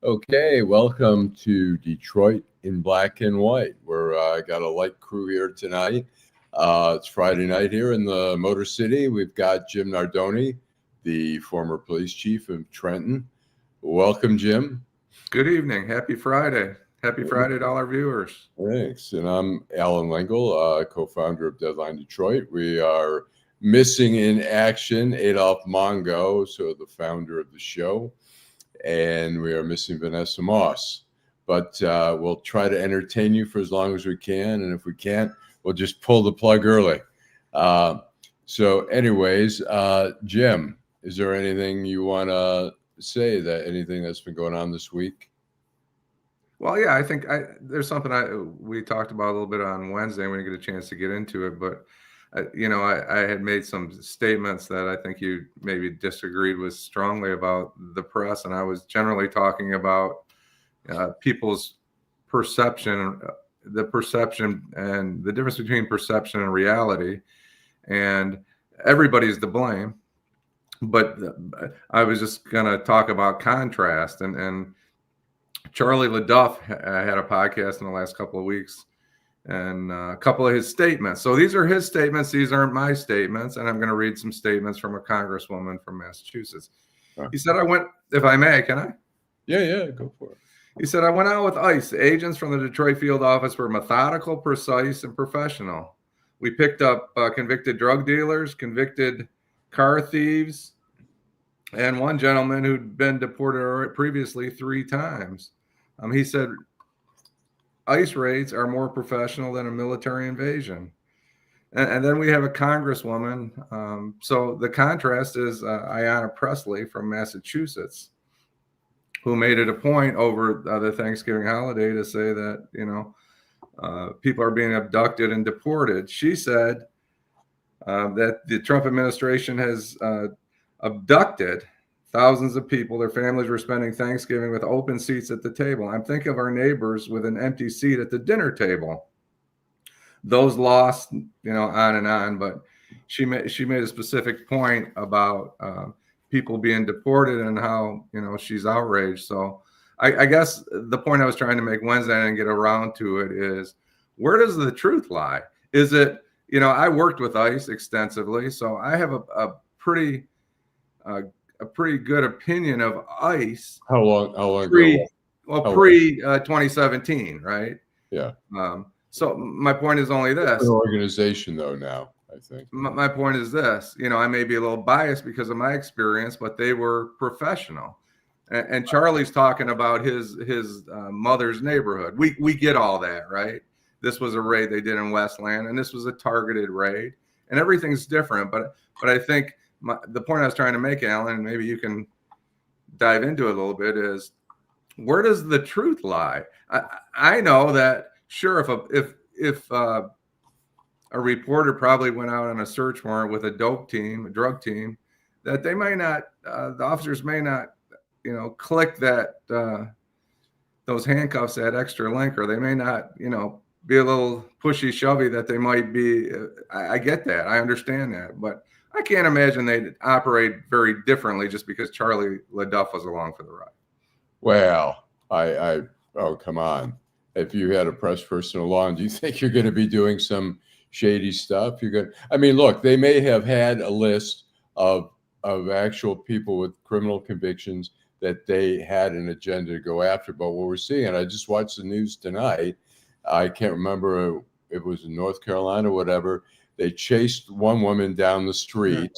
Okay, welcome to Detroit in Black and White. We're got a light crew here tonight. It's Friday night here in the Motor City. We've got Jim Nardone, the former police chief of Trenton. Welcome, Jim. Good evening. Happy Friday. Happy Friday to all our viewers. Thanks. And I'm Allan Lengel, co-founder of Deadline Detroit. We are missing in action Adolph Mongo, so the founder of the show. And we are missing Vanessa Moss. But we'll try to entertain you for as long as we can. And if we can't, we'll just pull the plug early. So anyways, Jim, is there anything you want to say, anything that's been going on this week? Well, yeah, I think there's something we talked about a little bit on Wednesday. We didn't get a chance to get into it, but I had made some statements that I think you maybe disagreed with strongly about the press, and I was generally talking about people's perception, the perception, and the difference between perception and reality, and everybody's to blame. But I was just going to talk about contrast, and Charlie LaDuff had a podcast in the last couple of weeks, and a couple of his statements. So these are his statements. These aren't my statements. And I'm going to read some statements from a congresswoman from Massachusetts. He said, if I may, can I? Yeah, go for it. He said, I went out with ICE. The agents from the Detroit field office were methodical, precise, and professional. We picked up convicted drug dealers, convicted car thieves, and one gentleman who'd been deported previously 3 times. He said, ICE raids are more professional than a military invasion. And then we have a congresswoman. So the contrast is Ayanna Pressley from Massachusetts, who made it a point over the Thanksgiving holiday to say that, people are being abducted and deported. She said that the Trump administration has abducted thousands of people. Their families were spending Thanksgiving with open seats at the table. I'm thinking of our neighbors with an empty seat at the dinner table. Those lost, on and on. But she made a specific point about people being deported and how, she's outraged. So I guess the point I was trying to make Wednesday and get around to it is, where does the truth lie? Is it, I worked with ICE extensively, so I have a pretty good opinion of ICE. How long ago? Pre 2017, right? Yeah. So my point is only this. An organization, though, now, I think. My point is this. I may be a little biased because of my experience, but they were professional. And Charlie's talking about his mother's neighborhood. We get all that, right? This was a raid they did in Westland, and this was a targeted raid, and everything's different. But I think the point I was trying to make, Allan, and maybe you can dive into it a little bit, is where does the truth lie? I know that, sure, if a reporter probably went out on a search warrant with a drug team, that they may not, the officers may not, click that those handcuffs, that extra link, or they may not, be a little pushy shovey that they might be. I get that. I understand that, but I can't imagine they'd operate very differently just because Charlie LaDuff was along for the ride. Well, oh, come on. If you had a press person along, do you think you're going to be doing some shady stuff? Look, they may have had a list of actual people with criminal convictions that they had an agenda to go after. But what we're seeing, and I just watched the news tonight, I can't remember if it was in North Carolina or whatever. They chased one woman down the street,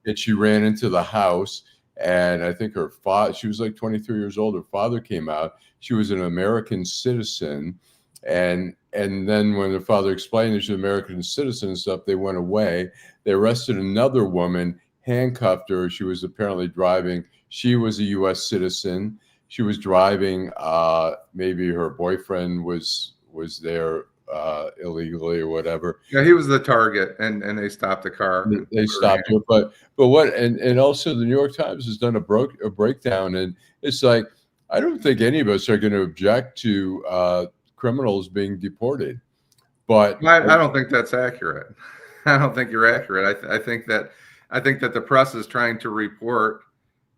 and she ran into the house. And I think her father, she was like 23 years old. Her father came out. She was an American citizen. And then when the father explained that she was an American citizen and stuff, they went away. They arrested another woman, handcuffed her. She was apparently driving. She was a U.S. citizen. She was driving. Maybe her boyfriend was there illegally or whatever. Yeah, he was the target, and they stopped the car. They stopped her, but what? And also the New York Times has done a breakdown, and it's like, I don't think any of us are going to object to criminals being deported, but I don't think that's accurate. I don't think you're accurate. I think that the press is trying to report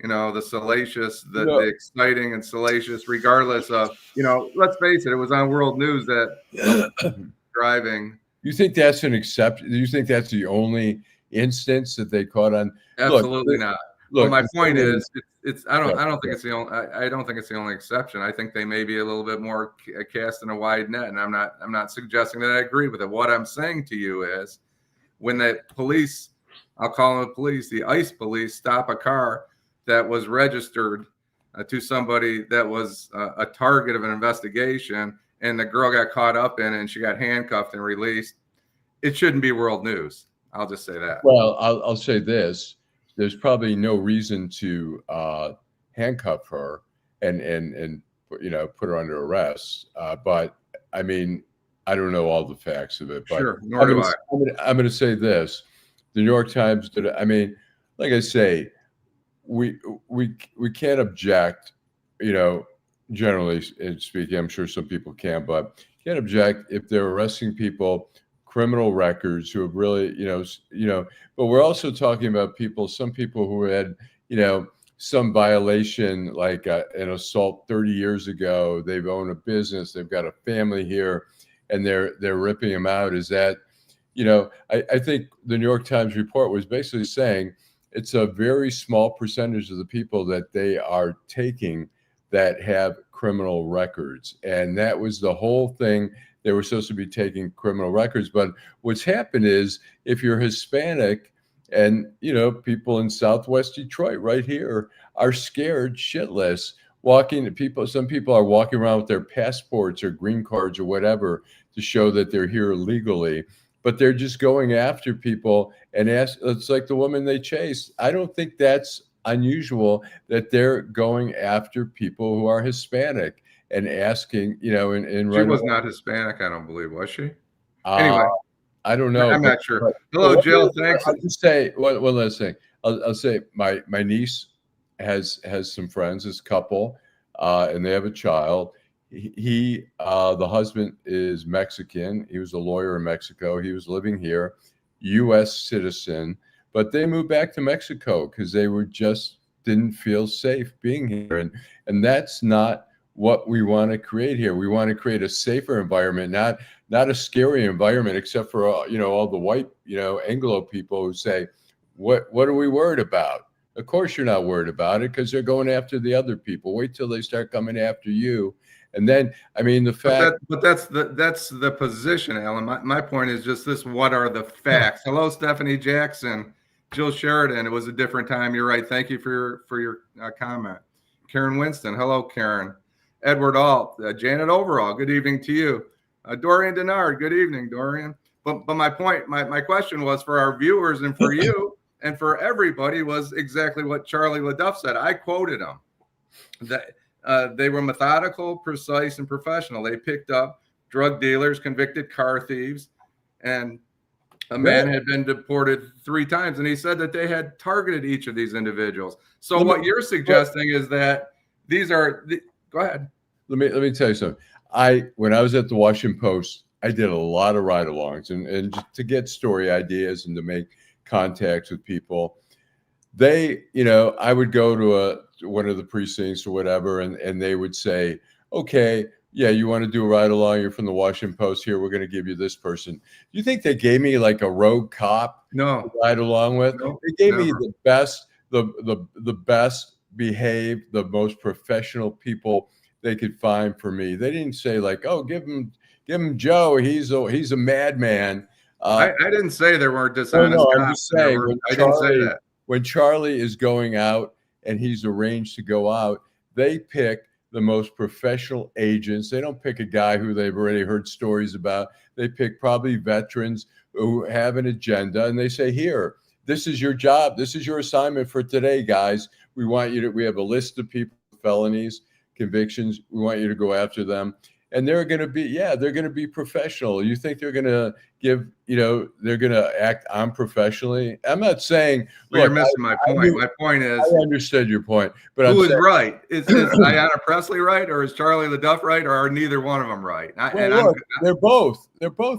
the salacious, the No. exciting and salacious, regardless of, let's face it, it was on world news that driving. You think that's an exception? Do you think that's the only instance that they caught on? Absolutely not. Look, but my point is, I don't think yeah. it's the only. I don't think it's the only exception. I think they may be a little bit more cast in a wide net, and I'm not suggesting that I agree with it. What I'm saying to you is, when the police, I'll call them the police, the ICE police, stop a car that was registered to somebody that was a target of an investigation, and the girl got caught up in it, and she got handcuffed and released, it shouldn't be world news. I'll just say that. Well, I'll say this: there's probably no reason to handcuff her and put her under arrest. But I mean, I don't know all the facts of it. But sure, nor do I. I'm going to say this: the New York Times did. I mean, like I say, we can't object. Generally speaking, I'm sure some people can, but can't object if they're arresting people, criminal records who have really, but we're also talking about some people who had, some violation, like an assault 30 years ago. They've owned a business, they've got a family here, and they're ripping them out. Is that, I think the New York Times report was basically saying it's a very small percentage of the people that they are taking that have criminal records. And that was the whole thing. They were supposed to be taking criminal records. But what's happened is, if you're Hispanic, and, people in Southwest Detroit right here are scared shitless. Some people are walking around with their passports or green cards or whatever to show that they're here legally, but they're just going after people and it's like the woman they chased. I don't think that's unusual that they're going after people who are Hispanic and asking, she was not Hispanic, I don't believe, was she? Anyway, I don't know. I'm not sure. Hello, Jill. Thanks. I'll just say one last thing. I'll say my niece has some friends, this couple, and they have a child. The husband is Mexican. He was a lawyer in Mexico. He was living here, U.S. citizen, but they moved back to Mexico because they didn't feel safe being here, and that's not what we want to create here. We want to create a safer environment, not a scary environment, except for all the white Anglo people who say, what are we worried about? Of course you're not worried about it, because they're going after the other people. Wait till they start coming after you. And then, I mean, the fact. But that's the position, Alan. My point is just this: what are the facts? Hello, Stephanie Jackson, Jill Sheridan. It was a different time. You're right. Thank you for your comment. Karen Winston. Hello, Karen. Edward Alt. Janet Overall. Good evening to you. Dorian Denard. Good evening, Dorian. But my point, my question was for our viewers and for you and for everybody was exactly what Charlie LaDuff said. I quoted him. That they were methodical, precise, and professional. They picked up drug dealers, convicted car thieves, and a man had been deported 3 times. And he said that they had targeted each of these individuals. So what you're suggesting is that these are go ahead. Let me tell you something. When I was at the Washington Post, I did a lot of ride-alongs and just to get story ideas and to make contacts with people. I would go to one of the precincts or whatever, and they would say, okay, yeah, you want to do a ride-along? You're from the Washington Post. Here, we're going to give you this person. Do you think they gave me like a rogue cop to ride along with? No, they gave me the best, the best behaved, the most professional people they could find for me. They didn't say like, oh, give him Joe. He's a madman. I didn't say there weren't dishonest cops. I'm just saying, I didn't say that. When Charlie is going out and he's arranged to go out, they pick the most professional agents. They don't pick a guy who they've already heard stories about. They pick probably veterans who have an agenda, and they say, here, this is your job. This is your assignment for today, guys. We have a list of people with felonies, convictions. We want you to go after them. and they're going to be, they're going to be professional. You think they're going to they're going to act unprofessionally? I'm not saying. Well, Look, you're missing my point. My point is, I understood your point, but who is right? Is Ayanna Pressley right, or is Charlie LaDuff right, or are neither one of them right? They're both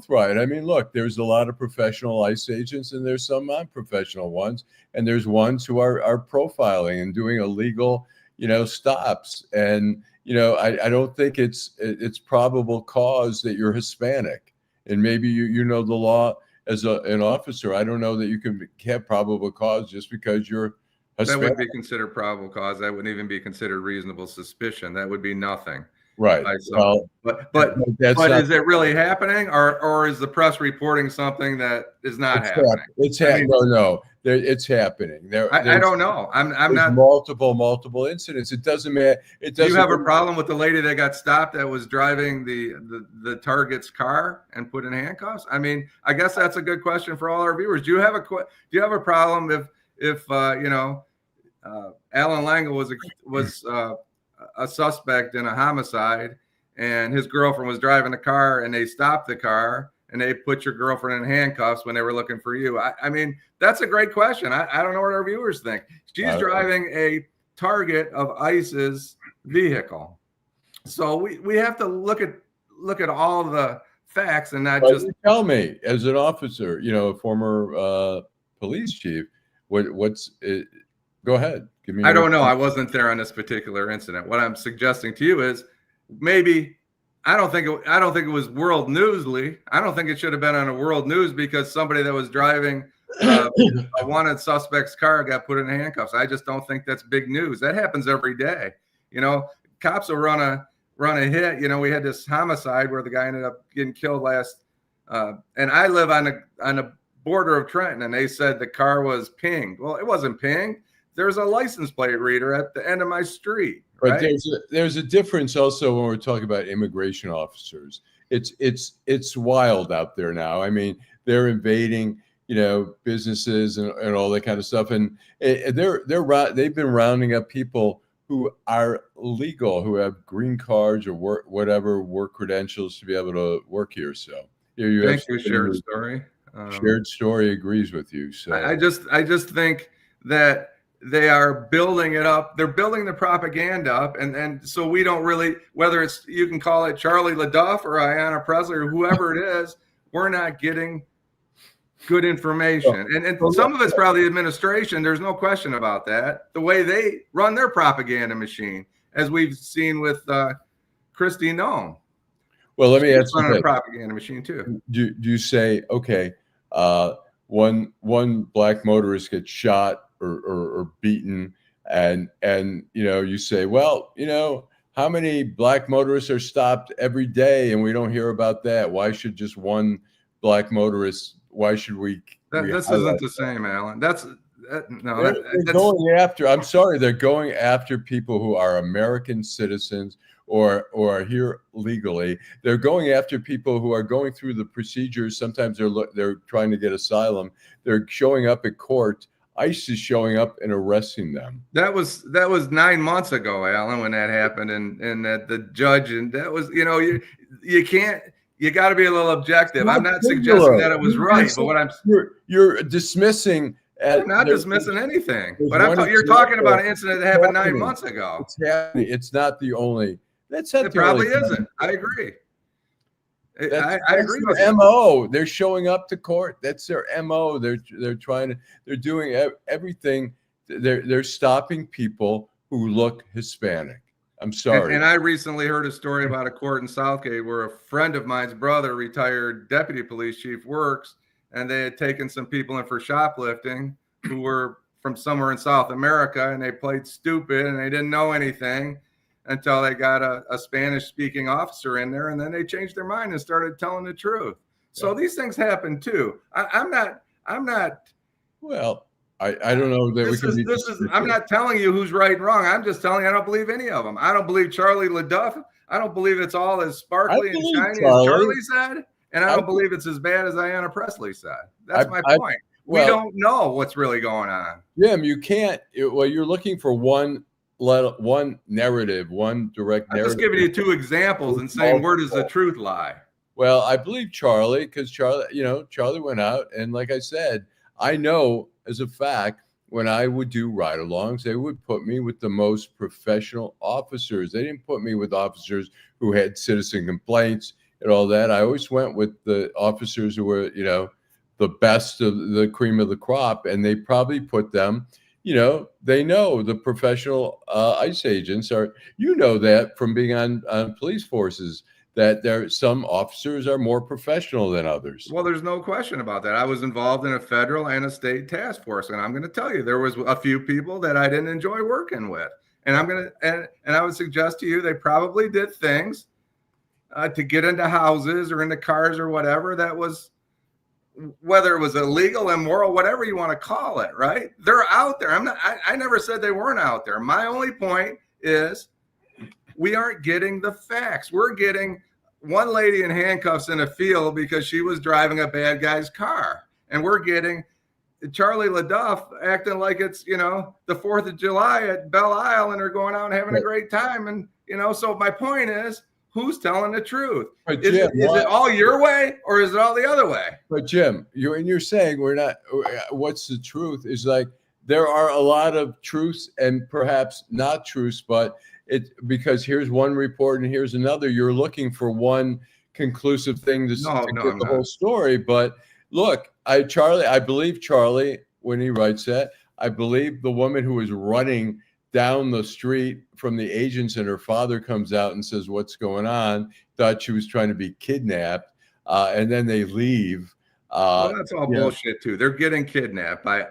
right. I mean, look, there's a lot of professional ICE agents, and there's some unprofessional ones, and there's ones who are profiling and doing illegal, stops. And I don't think it's probable cause that you're Hispanic, and maybe you know the law as an officer. I don't know that you can have probable cause just because you're Hispanic. That wouldn't be considered probable cause. That wouldn't even be considered reasonable suspicion. That would be nothing. Right. Well, but is it really happening, or is the press reporting something that is not happening? It's happening. No. It's happening. I don't know. I'm not multiple incidents. It doesn't matter. Do you have a problem with the lady that got stopped that was driving the target's car and put in handcuffs? I mean, I guess that's a good question for all our viewers. Do you have a problem if Allan Lengel was a suspect in a homicide, and his girlfriend was driving the car, and they stopped the car and they put your girlfriend in handcuffs when they were looking for you? I mean, that's a great question. I don't know what our viewers think. She's driving a target of ICE's vehicle. So we have to look at all the facts and not just tell me, as an officer, a former police chief, what's it? Go ahead. Give me. I don't know. I wasn't there on this particular incident. What I'm suggesting to you is maybe I don't think it was world newsly. I don't think it should have been on a world news because somebody that was driving a wanted suspect's car got put in handcuffs. I just don't think that's big news. That happens every day. Cops will run a hit. We had this homicide where the guy ended up getting killed last. And I live on the border of Trenton, and they said the car was pinged. Well, it wasn't pinged. There's a license plate reader at the end of my street. But right? there's a difference also when we're talking about immigration officers. It's wild out there now. I mean, they're invading, businesses and all that kind of stuff, and they've been rounding up people who are legal, who have green cards or work credentials to be able to work here. So here you have shared story. Shared story agrees with you. So I just think that they are building it up. They're building the propaganda up. And so we don't really, whether it's, you can call it Charlie LaDuff or Ayanna Pressley or whoever it is, we're not getting good information. And some of it's probably administration. There's no question about that. The way they run their propaganda machine, as we've seen with Kristi Noem. Well, let me ask you running a propaganda machine too. Do you say, okay, one black motorist gets shot or beaten, and you say, well, how many black motorists are stopped every day and we don't hear about that? Why should just one black motorist? Why should we? This isn't the same, Allan. They're going after. I'm sorry, they're going after people who are American citizens or are here legally. They're going after people who are going through the procedures. Sometimes they're trying to get asylum. They're showing up at court. ICE is showing up and arresting them. That was 9 months ago, Allan, when that happened, and that the judge, and that was, you got to be a little objective. I'm not suggesting that it was right, but what you're dismissing. I'm not dismissing anything, but you're talking about an incident that happened 9 months ago. It's happening. It's not the only. It probably isn't. I agree. I agree with their MO. They're showing up to court. That's their MO. They're doing everything. They're stopping people who look Hispanic. I'm sorry. And I recently heard a story about a court in Southgate where a friend of mine's brother, retired deputy police chief, works, and they had taken some people in for shoplifting who were from somewhere in South America, and they played stupid and they didn't know anything until they got a Spanish-speaking officer in there, and then they changed their mind and started telling the truth. So these things happen too. I'm not. Well, I don't know that I'm not telling you who's right and wrong. I'm just telling you I don't believe any of them. I don't believe Charlie LaDuff. I don't believe it's all as sparkly and shiny as Charlie said, and I don't believe it's as bad as Ayanna Pressley said. That's my point. We don't know what's really going on. Jim, you can't. Well, you're looking for one narrative, one direct I'm just narrative. giving you two examples and saying, where does the truth lie? Well, I believe Charlie, because Charlie went out, and like I said, I know as a fact, when I would do ride-alongs, they would put me with the most professional officers. They didn't put me with officers who had citizen complaints and all that. I always went with the officers who were, the best of the cream of the crop, and they probably put them, they know the professional ICE agents are, that from being on police forces, that some officers are more professional than others. Well, there's no question about that. I was involved in a federal and a state task force, and I'm going to tell you, there was a few people that I didn't enjoy working with. And and I would suggest to you, they probably did things to get into houses or into cars or whatever that was, whether it was illegal, immoral, whatever you want to call it, right? They're out there. I never said they weren't out there. My only point is we aren't getting the facts. We're getting one lady in handcuffs in a field because she was driving a bad guy's car. And we're getting Charlie LaDuff acting like it's, the 4th of July at Belle Isle and they're going out and having a great time. And, so my point is, who's telling the truth? But Is it all your way or is it all the other way? But Jim, you're saying we're not, what's the truth is like, there are a lot of truths and perhaps not truths, but because here's one report and here's another. You're looking for one conclusive thing to get the whole story. But look, I believe Charlie when he writes that. I believe the woman who was running down the street from the agents and her father comes out and says, "What's going on?" Thought she was trying to be kidnapped, and then they leave. Well, that's all bullshit too. They're getting kidnapped by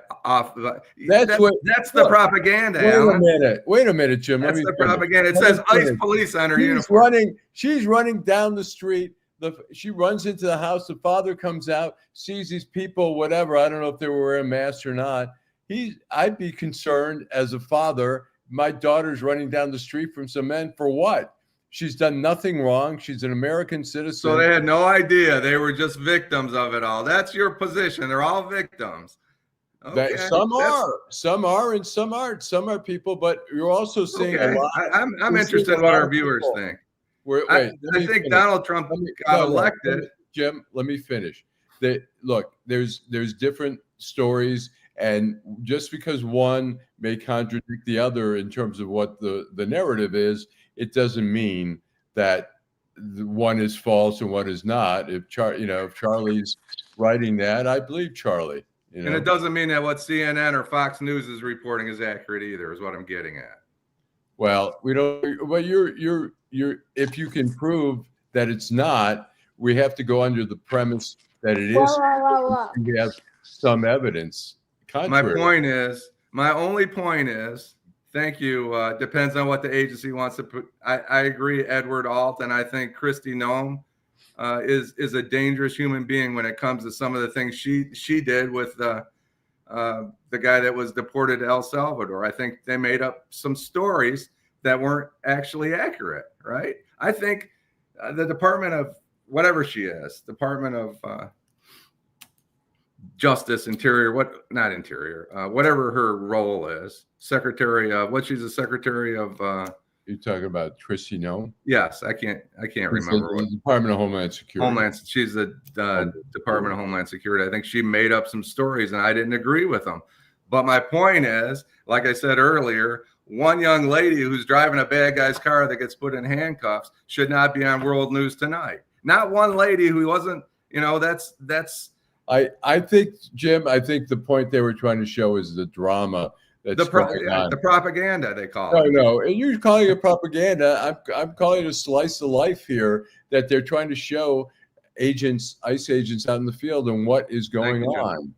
That's the propaganda. Wait a minute, Jim. That's the propaganda. It says ICE police on her uniform. She's running down the street. She runs into the house. The father comes out, sees these people, whatever. I don't know if they were wearing masks or not. I'd be concerned as a father. My daughter's running down the street from some men for what? She's done nothing wrong. She's an American citizen. So they had no idea. They were just victims of it all. That's your position. They're all victims. Okay. Some are, and some aren't. Some are people, but you're also seeing a lot. I'm interested in what our viewers think. I think Donald Trump got elected. Jim, let me finish. Look, there's different stories, and just because one may contradict the other in terms of what the narrative is, it doesn't mean that one is false and one is not. If Charlie's writing that, I believe Charlie. And it doesn't mean that what CNN or Fox News is reporting is accurate either, is what I'm getting at. Well, we don't. Well, you're. If you can prove that it's not, we have to go under the premise that it is. We have some evidence. Contrary. My only point is. Thank you. Depends on what the agency wants to put. I agree, Edward Alt, and I think Kristi Noem is a dangerous human being when it comes to some of the things she did with the guy that was deported to El Salvador. I think they made up some stories that weren't actually accurate, right? I think the Department of whatever she is, Department of Justice, whatever her role is, secretary of she's a secretary of. You're talking about Kristi Noem? Yes, I can't remember what. Department of Homeland Security. She's the Department of Homeland Security. I think she made up some stories, and I didn't agree with them. But my point is, like I said earlier, one young lady who's driving a bad guy's car that gets put in handcuffs should not be on World News Tonight. Not one lady who wasn't. That's. I think, Jim, the point they were trying to show is the drama that's the propaganda they call it. No, and you're calling it propaganda. I'm calling it a slice of life here that they're trying to show ICE agents out in the field and what is going on.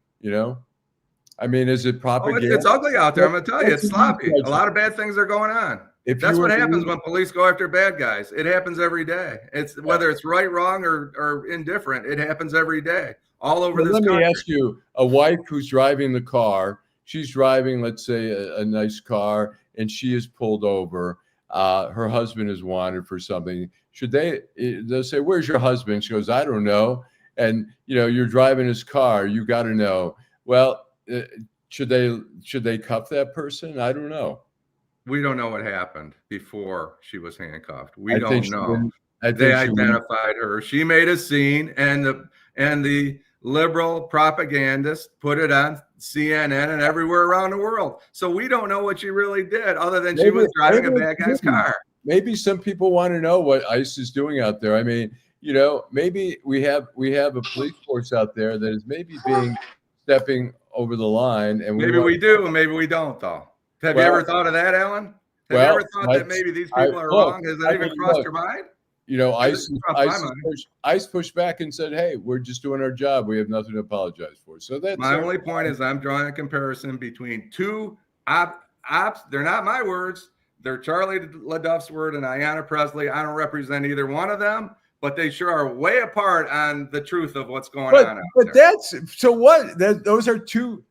I mean, is it propaganda? It's ugly out there. I'm going to tell you, it's sloppy. A lot of bad things are going on. That's what happens when police go after bad guys. It happens every day. Whether it's right, wrong, or indifferent, it happens every day. All over this country. Let me ask you, a wife who's driving the car, she's driving, let's say, a nice car, and she is pulled over. Her husband is wanted for something. They'll say, "Where's your husband?" She goes, "I don't know." And, you're driving his car. You got to know. Well, should they cuff that person? I don't know. We don't know what happened before she was handcuffed. We I don't think she know. wouldn't. I They think she wouldn't. identified her. She made a scene, and the liberal propagandists put it on CNN and everywhere around the world. So we don't know what she really did, other than she was driving a bad guy's car. Maybe some people want to know what ICE is doing out there. I mean, maybe we have a police force out there that is maybe stepping over the line, and maybe we do, and maybe we don't, though. Have you ever thought of that, Alan? Have you ever thought that maybe these people are wrong? Has that even crossed your mind? ICE pushed back and said, "Hey, we're just doing our job. We have nothing to apologize for." So that's my only point is I'm drawing a comparison between two ops. They're not my words. They're Charlie LaDuff's word and Ayanna Pressley. I don't represent either one of them, but they sure are way apart on the truth of what's going on out but there. That's so what? Those are two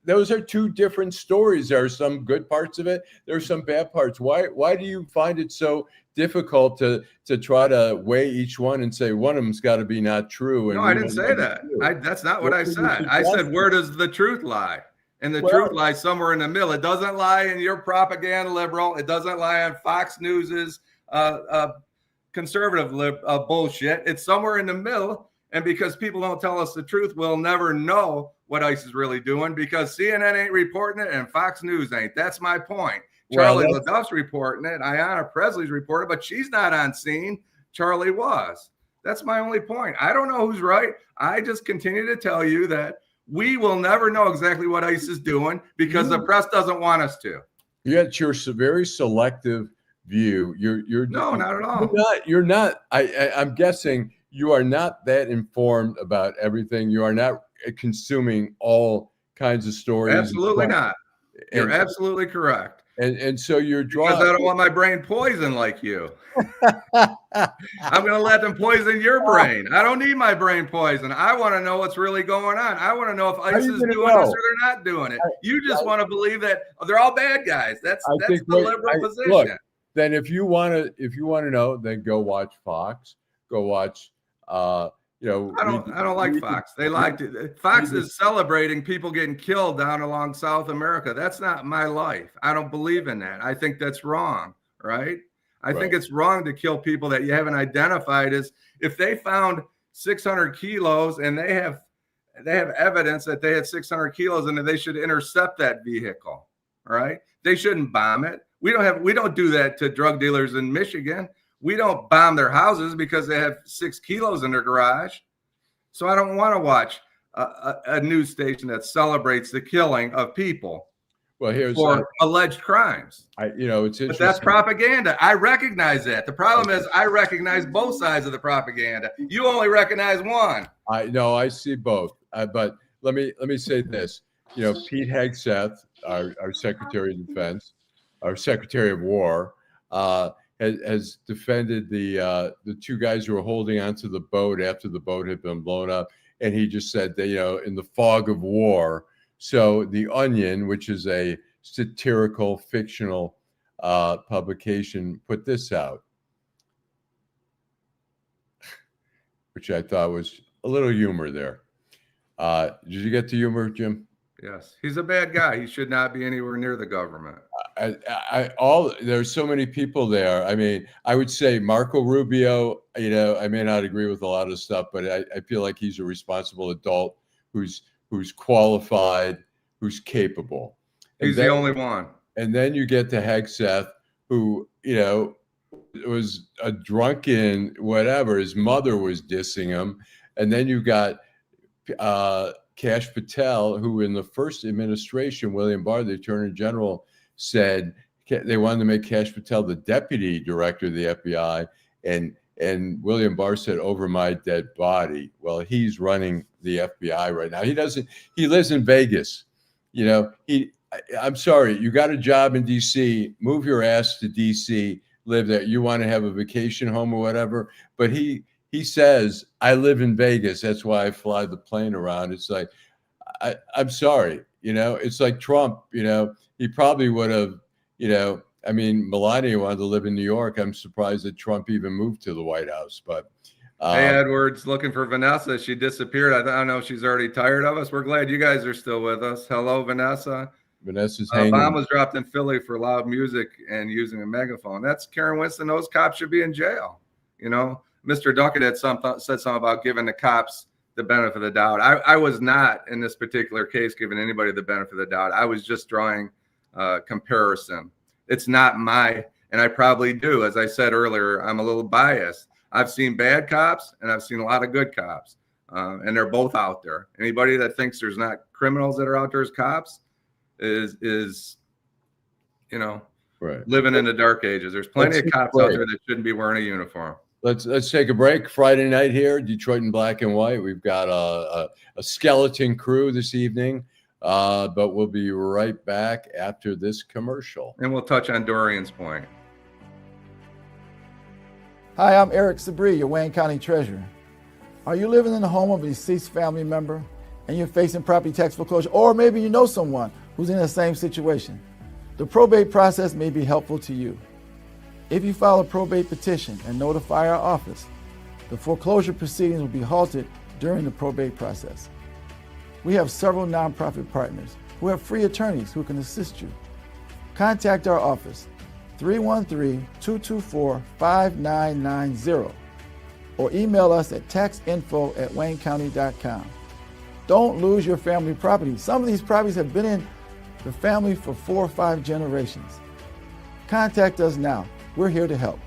different stories. There are some good parts of it. There are some bad parts. Why do you find it so difficult to try to weigh each one and say one of them's got to be not true? No, I didn't say that. That's not what I said. I said, where does the truth lie? And the truth lies somewhere in the middle. It doesn't lie in your propaganda liberal. It doesn't lie on Fox News's conservative bullshit. It's somewhere in the middle. And because people don't tell us the truth, we'll never know what ICE is really doing, because CNN ain't reporting it and Fox News ain't. That's my point. Charlie LaDuff's reporting it. Ayanna Presley's reporting, but she's not on scene. Charlie was. That's my only point. I don't know who's right. I just continue to tell you that we will never know exactly what ICE is doing because the press doesn't want us to. Yet you're very selective view. You're no, not at all. You're not. I'm guessing you are not that informed about everything. You are not consuming all kinds of stories. Absolutely not. You're absolutely correct. And so you're drawing. Because I don't want my brain poisoned like you. I'm going to let them poison your brain. I don't need my brain poisoned. I want to know what's really going on. I want to know if ICE is doing this or they're not doing it. You just want to believe that they're all bad guys. That's the liberal position. Look, then if you want to know, then go watch Fox. Go watch. I don't like Fox. They like it. Fox is celebrating people getting killed down along South America. That's not my life. I don't believe in that. I think that's wrong, right? I think it's wrong to kill people that you haven't identified as. If they found 600 kilos and they have evidence that they had 600 kilos and that they should intercept that vehicle, right? They shouldn't bomb it. We don't do that to drug dealers in Michigan. We don't bomb their houses because they have 6 kilos in their garage. So I don't want to watch a news station that celebrates the killing of people for alleged crimes. It's interesting. But that's propaganda. I recognize that. The problem is I recognize both sides of the propaganda. You only recognize one. I see both. But let me say this. Pete Hegseth, our Secretary of Defense, our Secretary of War, has defended the two guys who were holding onto the boat after the boat had been blown up, and he just said that in the fog of war. So The Onion, which is a satirical fictional publication, put this out, which I thought was a little humor there. Did you get the humor, Jim? Yes, he's a bad guy. He should not be anywhere near the government. There's so many people there. I mean, I would say Marco Rubio, I may not agree with a lot of stuff, but I feel like he's a responsible adult who's qualified, who's capable. He's the only one. And then you get to Hegseth, who, was a drunken whatever. His mother was dissing him. And then you got Kash Patel, who in the first administration, William Barr, the Attorney General, said they wanted to make Kash Patel the deputy director of the FBI, and William Barr said, "Over my dead body." Well, he's running the FBI right now. He lives in Vegas. I'm sorry, you got a job in DC, move your ass to DC, live there. You want to have a vacation home or whatever, but he says, "I live in Vegas. That's why I fly the plane around." It's like, I'm sorry, it's like Trump, he probably would have, Melania wanted to live in New York. I'm surprised that Trump even moved to the White House. But hey, Edwards, looking for Vanessa. She disappeared. I don't know if she's already tired of us. We're glad you guys are still with us. Hello, Vanessa. Vanessa's hanging. Bomb was dropped in Philly for loud music and using a megaphone. That's Karen Winston. Those cops should be in jail. Mr. Duckett had said something about giving the cops the benefit of the doubt. I was not in this particular case giving anybody the benefit of the doubt. I was just drawing comparison. It's not and I probably do. As I said earlier, I'm a little biased. I've seen bad cops and I've seen a lot of good cops, and they're both out there. Anybody that thinks there's not criminals that are out there as cops is right. living in the dark ages. There's plenty of cops out there that shouldn't be wearing a uniform. Let's take a break. Friday night here, Detroit in black and white. We've got a skeleton crew this evening, but we'll be right back after this commercial. And we'll touch on Dorian's point. Hi, I'm Eric Sabri, your Wayne County Treasurer. Are you living in the home of a deceased family member and you're facing property tax foreclosure, or maybe you know someone who's in the same situation? The probate process may be helpful to you. If you file a probate petition and notify our office, the foreclosure proceedings will be halted during the probate process. We have several nonprofit partners who have free attorneys who can assist you. Contact our office, 313-224-5990, or email us at taxinfo@waynecounty.com. Don't lose your family property. Some of these properties have been in the family for 4 or 5 generations. Contact us now. We're here to help.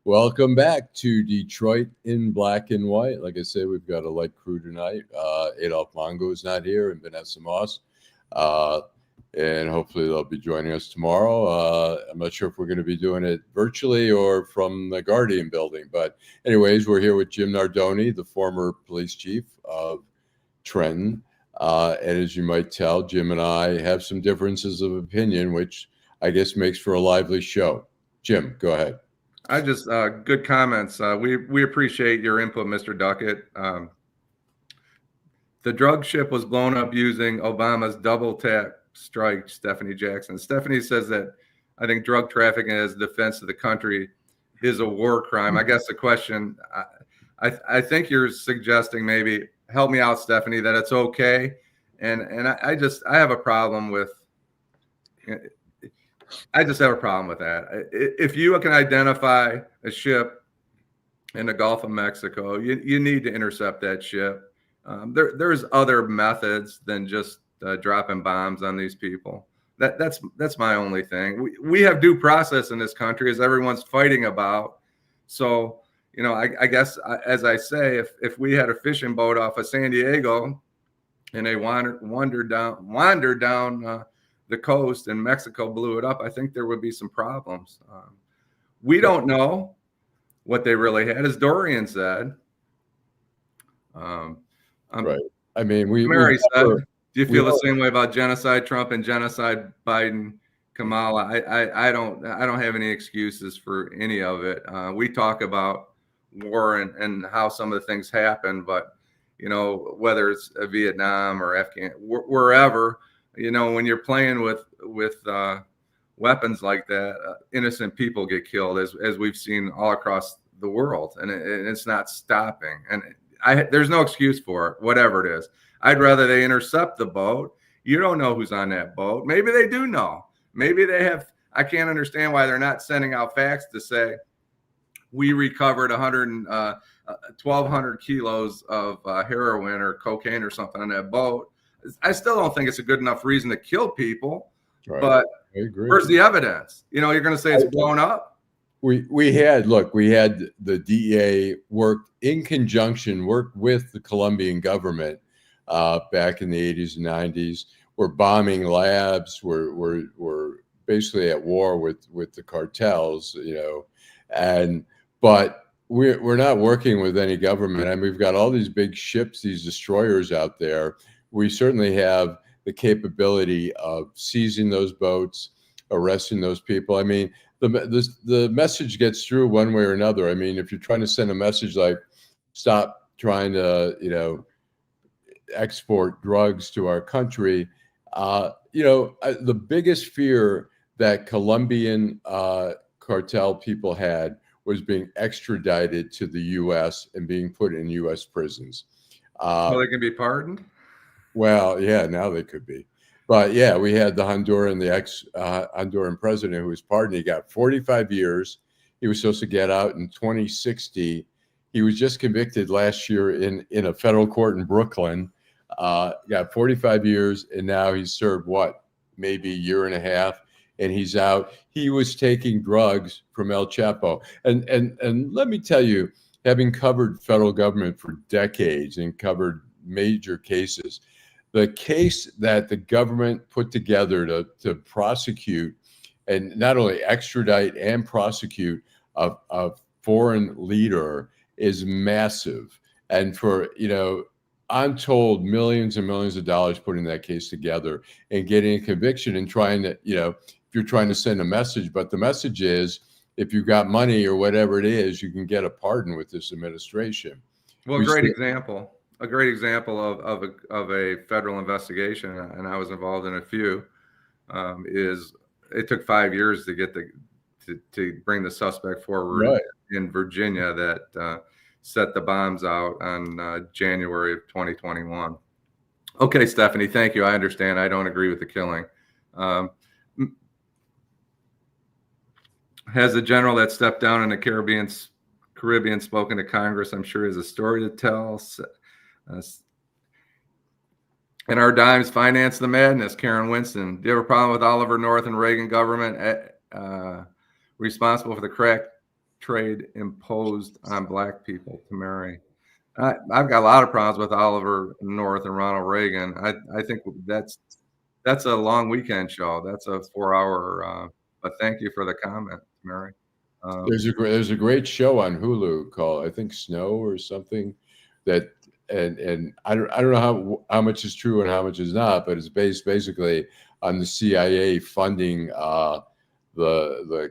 Welcome back to Detroit in black and white. Like I said, we've got a light crew tonight. Adolph Mongo is not here, and Vanessa Moss. And hopefully they'll be joining us tomorrow. I'm not sure if we're going to be doing it virtually or from the Guardian building. But anyways, we're here with Jim Nardone, the former police chief of Trenton. And as you might tell, Jim and I have some differences of opinion, which I guess makes for a lively show. Jim, go ahead. Good comments. We appreciate your input, Mr. Duckett. The drug ship was blown up using Obama's double tap strike, Stephanie Jackson. Stephanie says that I think drug trafficking as defense of the country is a war crime. I guess the question, I think you're suggesting, maybe help me out, Stephanie, that it's okay. And I have a problem with that. If you can identify a ship in the Gulf of Mexico, you need to intercept that ship. There's other methods than just dropping bombs on these people. That's my only thing. We have due process in this country, as everyone's fighting about. So, I guess, as I say, if we had a fishing boat off of San Diego and they wandered down the coast and Mexico blew it up, I think there would be some problems. We don't know what they really had, as Dorian said. Right. I mean, Mary said, do you feel the same way about genocide Trump and genocide Biden, Kamala? I don't have any excuses for any of it. We talk about war and how some of the things happen, but whether it's Vietnam or Afghanistan, wherever, when you're playing with weapons like that, innocent people get killed, as we've seen all across the world, and it's not stopping. And there's no excuse for it, whatever it is. I'd rather they intercept the boat. You don't know who's on that boat. Maybe they do know. Maybe they have. I can't understand why they're not sending out facts to say we recovered 1,200 kilos of heroin or cocaine or something on that boat. I still don't think it's a good enough reason to kill people. Right. But I agree. Where's the evidence? You're going to say it's blown up? We had the DEA worked with the Colombian government back in the 80s and 90s. We're bombing labs. We're basically at war with the cartels, but we're not working with any government. And we've got all these big ships, these destroyers out there. We certainly have the capability of seizing those boats, arresting those people. I mean, the message gets through one way or another. I mean, if you're trying to send a message like stop trying to, export drugs to our country, the biggest fear that Colombian cartel people had was being extradited to the U.S. and being put in U.S. prisons. So they can be pardoned? Well, yeah, now they could be. But yeah, we had the ex-Honduran president who was pardoned. He got 45 years. He was supposed to get out in 2060. He was just convicted last year in a federal court in Brooklyn. Got 45 years, and now he's served maybe a year and a half, and he's out. He was taking drugs from El Chapo. And let me tell you, having covered federal government for decades and covered major cases, the case that the government put together to prosecute and not only extradite and prosecute a foreign leader is massive. And for, I'm told millions and millions of dollars putting that case together and getting a conviction and trying to, if you're trying to send a message, but the message is, if you've got money or whatever it is, you can get a pardon with this administration. Well, a great example of a federal investigation, and I was involved in a few, is it took 5 years to get to bring the suspect forward in Virginia that set the bombs out on January of 2021. Okay, Stephanie, thank you. I understand. I don't agree with the killing. Has the general that stepped down in the Caribbean spoken to Congress? I'm sure he has a story to tell. And our dimes finance the madness. Karen Winston, do you have a problem with Oliver North and Reagan government responsible for the crack trade imposed on black people to marry? I've got a lot of problems with Oliver North and Ronald Reagan. I think that's a long weekend show. That's a 4-hour. But thank you for the comment, Mary. There's a great show on Hulu called, I think, Snow or something, that and I don't know how much is true and how much is not, but it's based basically on the CIA funding the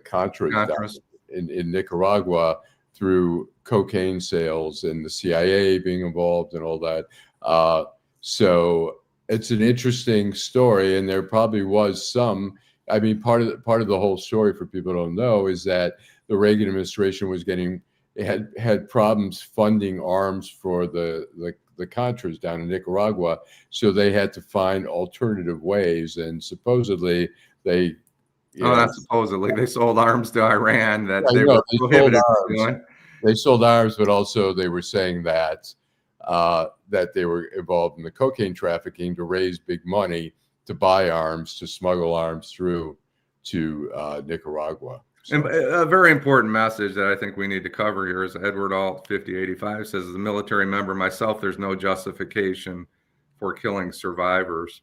Contras in Nicaragua through cocaine sales and the CIA being involved and all that. So it's an interesting story, and there probably was some. I mean, part of the whole story, for people who don't know, is that the Reagan administration was had problems funding arms for the Contras down in Nicaragua, so they had to find alternative ways, and supposedly they. Not supposedly. They sold arms to Iran that they were prohibited from doing. They sold arms, but also they were saying that that they were involved in the cocaine trafficking to raise big money to buy arms, to smuggle arms through to Nicaragua. So. And a very important message that I think we need to cover here is Edward Alt 5085 says, as a military member myself, there's no justification for killing survivors.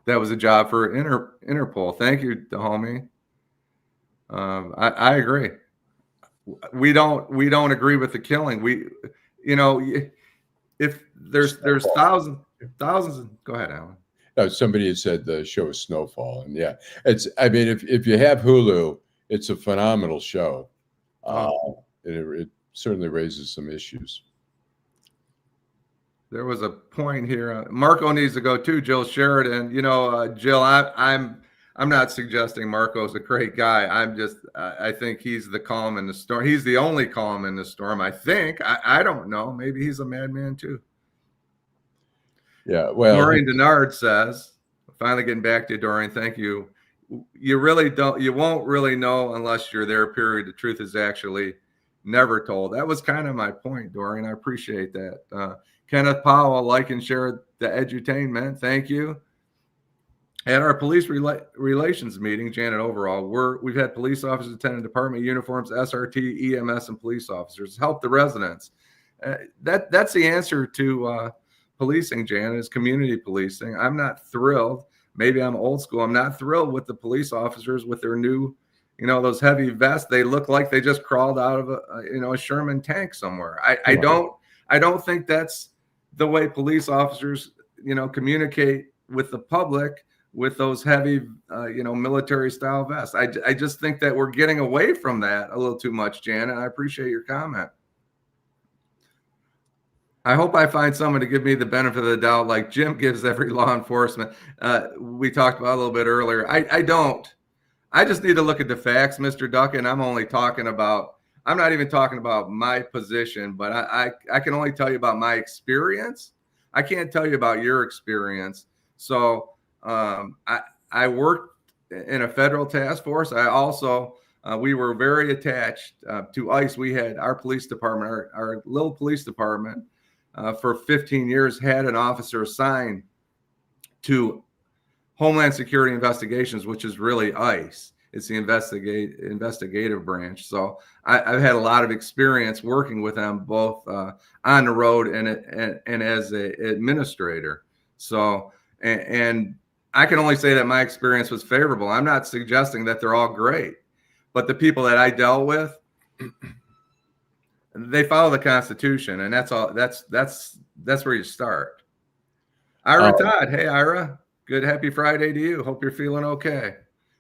That was a job for Interpol. Thank you, homie. I agree. We don't agree with the killing. If there's thousands. Go ahead, Alan. No, somebody had said the show is Snowfall, and yeah, I mean, if you have Hulu, it's a phenomenal show. It certainly raises some issues. There was a point here. Marco needs to go too. Jill Sheridan. Jill, I'm not suggesting Marco's a great guy. I think he's the calm in the storm. He's the only calm in the storm. I think. I don't know. Maybe he's a madman too. Yeah. Well, Doreen Denard says, finally getting back to you, Doreen. Thank you. You really don't. You won't really know unless you're there. Period. The truth is actually never told. That was kind of my point, Doreen. I appreciate that. Kenneth Powell, like and share the edutainment. Thank you. At our police relations meeting, Janet Overall, we've had police officers attending department uniforms, SRT, EMS, and police officers help the residents. That's the answer to policing, Janet, is community policing. I'm not thrilled. Maybe I'm old school. I'm not thrilled with the police officers with their new, those heavy vests. They look like they just crawled out of a Sherman tank somewhere. I don't think that's the way police officers, communicate with the public with those heavy, military style vests. I just think that we're getting away from that a little too much, Jan, and I appreciate your comment. I hope I find someone to give me the benefit of the doubt, like Jim gives every law enforcement. We talked about a little bit earlier. I don't. I just need to look at the facts, Mr. Duck, and I'm not even talking about my position, but I can only tell you about my experience. I can't tell you about your experience. So I worked in a federal task force. I also, we were very attached to ICE. We had our police department, our little police department, for 15 years had an officer assigned to Homeland Security Investigations, which is really ICE. It's the investigative branch. So I've had a lot of experience working with them, both on the road and as an administrator. So, and I can only say that my experience was favorable. I'm not suggesting that they're all great, but the people that I dealt with, they follow the Constitution, and that's all. That's where you start. Ira Todd, hey Ira, good happy Friday to you. Hope you're feeling okay.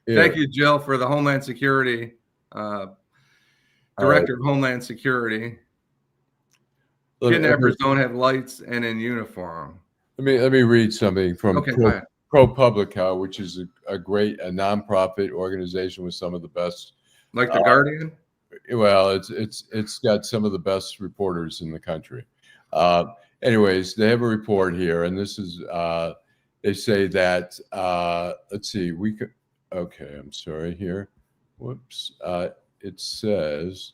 Yeah. Thank you, Jill, for the Homeland Security Director of Homeland Security. Kidnappers don't have lights and in uniform. Let me read something from ProPublica, which is a great nonprofit organization with some of the best, like the Guardian. Well, it's got some of the best reporters in the country. Anyways, they have a report here, and this is they say that let's see, I'm sorry here. Whoops. It says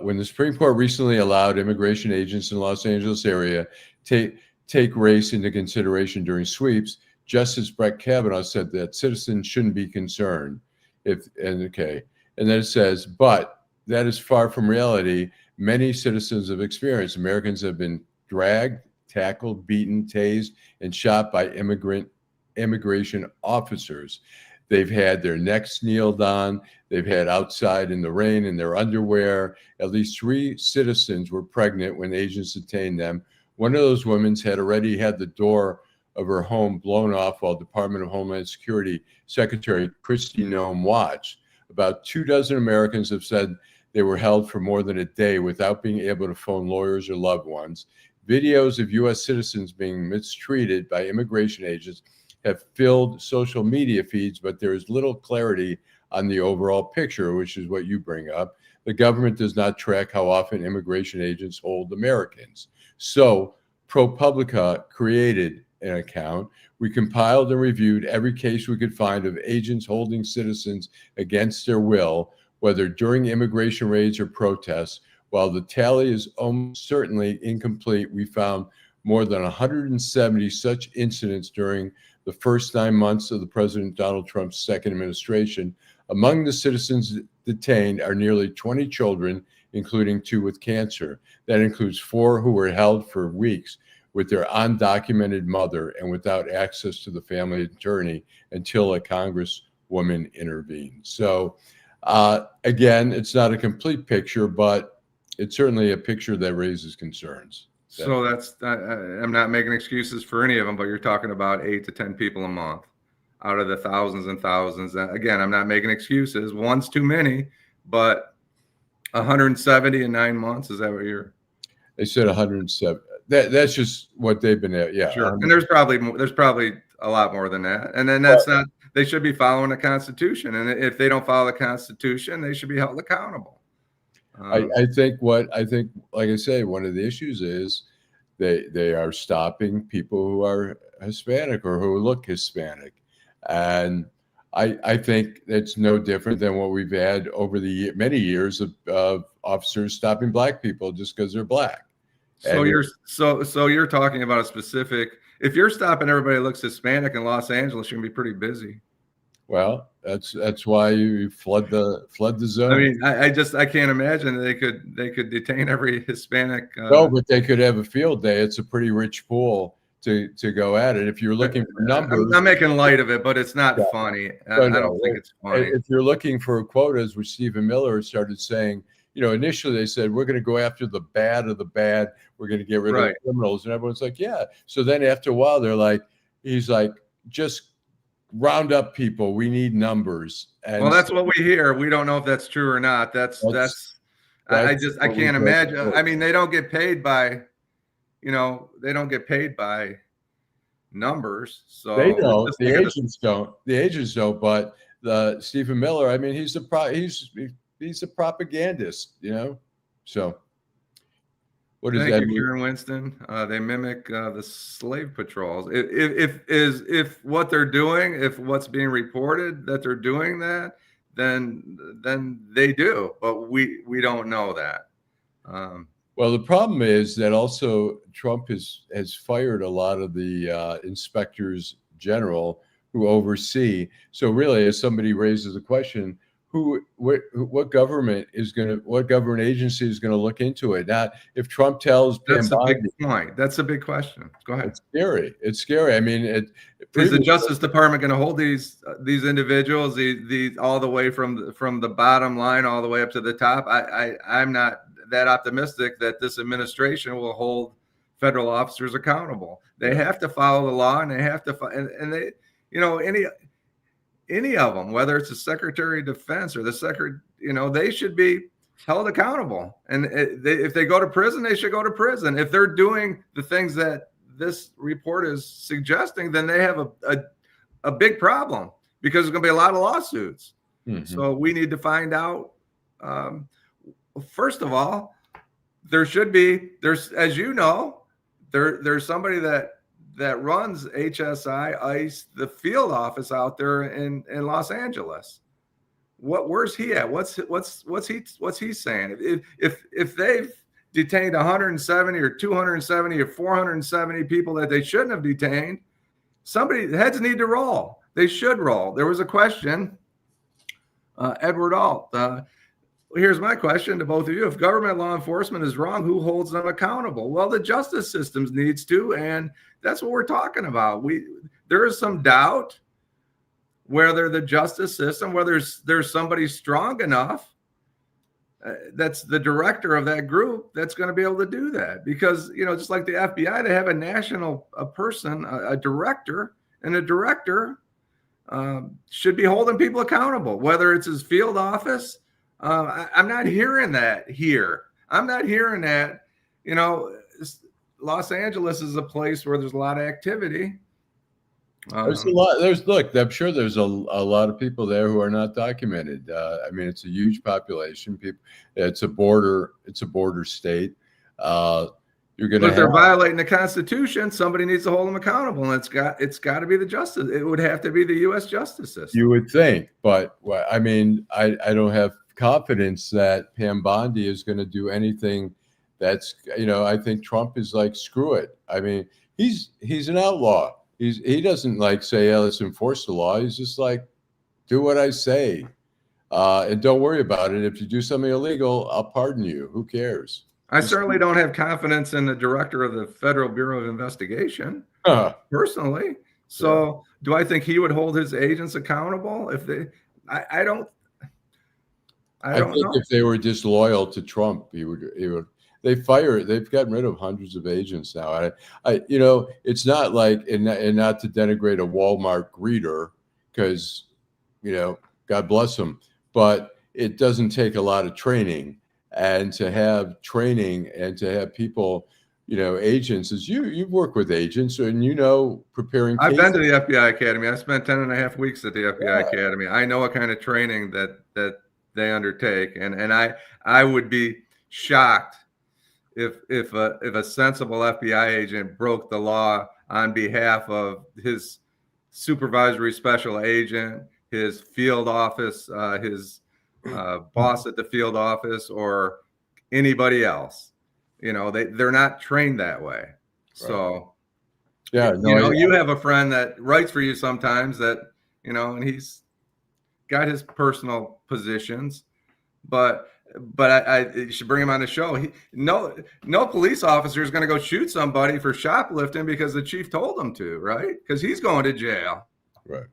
when the Supreme Court recently allowed immigration agents in the Los Angeles area take race into consideration during sweeps, Justice Brett Kavanaugh said that citizens shouldn't be concerned. And then it says, but that is far from reality. Many citizens have experienced. Americans have been dragged, tackled, beaten, tased, and shot by immigration officers. They've had their necks kneeled on. They've had outside in the rain in their underwear. At least 3 citizens were pregnant when agents detained them. One of those women had already had the door of her home blown off while Department of Homeland Security Secretary Kristi Noem watched. About 24 Americans have said they were held for more than a day without being able to phone lawyers or loved ones. Videos of U.S. citizens being mistreated by immigration agents have filled social media feeds, but there is little clarity on the overall picture, which is what you bring up. The government does not track how often immigration agents hold Americans. So ProPublica created an account. We compiled and reviewed every case we could find of agents holding citizens against their will, whether during immigration raids or protests. While the tally is almost certainly incomplete, we found more than 170 such incidents during the first 9 months of the President Donald Trump's second administration. Among the citizens detained are nearly 20 children, including 2 with cancer. That includes 4 who were held for weeks with their undocumented mother and without access to the family attorney until a congresswoman intervened. So again, it's not a complete picture, but it's certainly a picture that raises concerns. So that's, I'm not making excuses for any of them, but you're talking about 8 to 10 people a month out of the thousands and thousands. Again, I'm not making excuses. One's too many, but 170 in 9 months. Is that what you're? They said 170. That's just what they've been at. Yeah. Sure. And there's probably a lot more than that. And then that's not, they should be following the Constitution. And if they don't follow the Constitution, they should be held accountable. I think, like I say, one of the issues is they are stopping people who are Hispanic or who look Hispanic. And I think it's no different than what we've had over the many years of officers stopping Black people just because they're Black. So you're talking about a specific, if you're stopping everybody who looks Hispanic in Los Angeles, you're gonna be pretty busy. Well, that's why you flood the zone. I mean, I can't imagine they could detain every Hispanic. No, but they could have a field day. It's a pretty rich pool to go at it. If you're looking for numbers, I'm making light of it, but it's not funny. I don't think it's funny. If you're looking for quotas, which Stephen Miller started saying, initially they said, we're going to go after the bad of the bad. We're going to get rid of the criminals. And everyone's like, yeah. So then after a while, he's like, just round up people. We need numbers. And well, that's what we hear. We don't know if that's true or not. I what we can't go imagine. for. I mean, they don't get paid by, they don't get paid by numbers. So They don't. just The think of agents don't. The agents don't. But Stephen Miller, I mean, he's a propagandist, So what is Thank that? you, Karen Winston. They mimic the slave patrols. If what they're doing, if what's being reported that they're doing that, then they do. But we don't know that. Well, the problem is that also Trump has fired a lot of the inspectors general who oversee. So really, as somebody raises the question, what government agency is going to look into it? Now, if Trump tells That's a big Bondi, point. That's a big question. Go ahead. it's scary. It's scary. I mean, Is the Justice Department going to hold these individuals these all the way from the bottom line all the way up to the top? I'm not that optimistic that this administration will hold federal officers accountable. They have to follow the law, and they have to and they, any of them, whether it's the Secretary of Defense or the Secretary, they should be held accountable. And if they go to prison, they should go to prison. If they're doing the things that this report is suggesting, then they have a big problem, because there's going to be a lot of lawsuits. Mm-hmm. So we need to find out. First of all, there's, as you know, there's somebody that runs HSI ICE, the field office out there in Los Angeles. Where's he at? What's he saying? If they've detained 170 or 270 or 470 people that they shouldn't have detained, the heads need to roll. They should roll. There was a question, Edward Alt. Here's my question to both of you. If government law enforcement is wrong, who holds them accountable? Well, the justice system needs to, and that's what we're talking about. There is some doubt whether the justice system, whether there's somebody strong enough that's the director of that group that's going to be able to do that. Because, just like the FBI, they have a national person, a director, and a director should be holding people accountable, whether it's his field office. I'm not hearing that here. I'm not hearing that. Los Angeles is a place where there's a lot of activity. There's a lot. I'm sure there's a lot of people there who are not documented. I mean, it's a huge population. It's a border state. But if they're violating the Constitution, somebody needs to hold them accountable, and it's got to be the justice. It would have to be the U.S. justice system. You would think, but I mean, I don't have confidence that Pam Bondi is going to do anything that's, I think Trump is like, screw it. I mean, he's an outlaw. He doesn't say, let's enforce the law. He's just like, do what I say, and don't worry about it. If you do something illegal, I'll pardon you. Who cares? I certainly don't have confidence in the director of the Federal Bureau of Investigation, personally. So do I think he would hold his agents accountable if they? I don't think know. If they were disloyal to Trump, he would. They've gotten rid of hundreds of agents now. It's not like, and not to denigrate a Walmart greeter, because, God bless them, but it doesn't take a lot of training, and to have training and to have people, agents, as you've worked with agents, and preparing. I've been to the FBI Academy. I spent 10.5 weeks at the FBI Academy. I know what kind of training that they undertake, and I would be shocked if a sensible FBI agent broke the law on behalf of his supervisory special agent, his field office, his boss at the field office, or anybody else. They're not trained that way. Right. So, you have a friend that writes for you sometimes that, and he's got his personal positions, but you should bring him on the show. No police officer is going to go shoot somebody for shoplifting because the chief told him to, right? Because he's going to jail. Right.